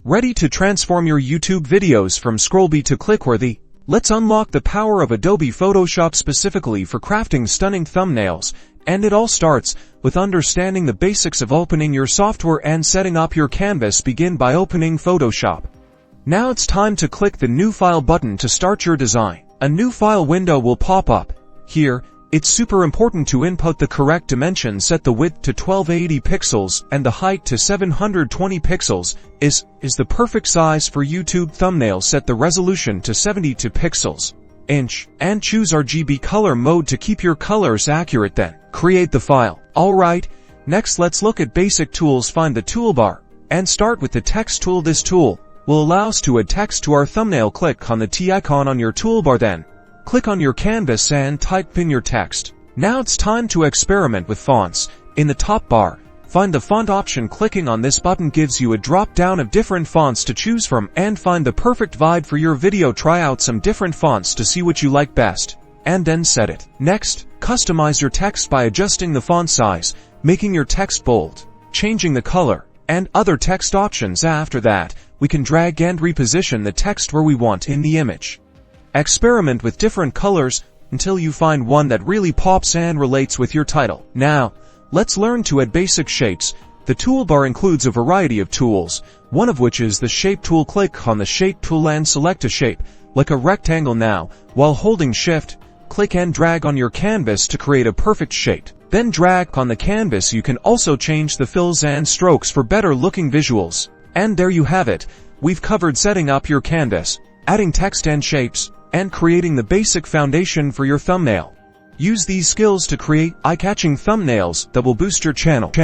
Ready to transform your YouTube videos from scrollby to clickworthy? Let's unlock the power of Adobe Photoshop specifically for crafting stunning thumbnails. And it all starts with understanding the basics of opening your software and setting up your canvas. Begin by opening Photoshop. Now it's time to click the New File button to start your design. A new file window will pop up. Here, it's super important to input the correct dimensions. Set the width to 1280 pixels and the height to 720 pixels is the perfect size for YouTube thumbnails. Set the resolution to 72 pixels inch and choose RGB color mode to keep your colors accurate. Then create the file. Alright, next let's look at basic tools. Find the toolbar and start with the text tool. This tool will allow us to add text to our thumbnail. Click on the T icon on your toolbar, then click on your canvas and type in your text. Now it's time to experiment with fonts. In the top bar, find the font option. Clicking on this button gives you a drop-down of different fonts to choose from and find the perfect vibe for your video. Try out some different fonts to see what you like best, and then set it. Next, customize your text by adjusting the font size, making your text bold, changing the color, and other text options. After that, we can drag and reposition the text where we want in the image. Experiment with different colors until you find one that really pops and relates with your title. Now, let's learn to add basic shapes. The toolbar includes a variety of tools, one of which is the Shape tool. Click on the Shape tool and select a shape, like a rectangle. Now, while holding Shift, click and drag on your canvas to create a perfect shape. Then drag on the canvas. You can also change the fills and strokes for better looking visuals. And there you have it. We've covered setting up your canvas, adding text and shapes, and creating the basic foundation for your thumbnail. Use these skills to create eye-catching thumbnails that will boost your channel.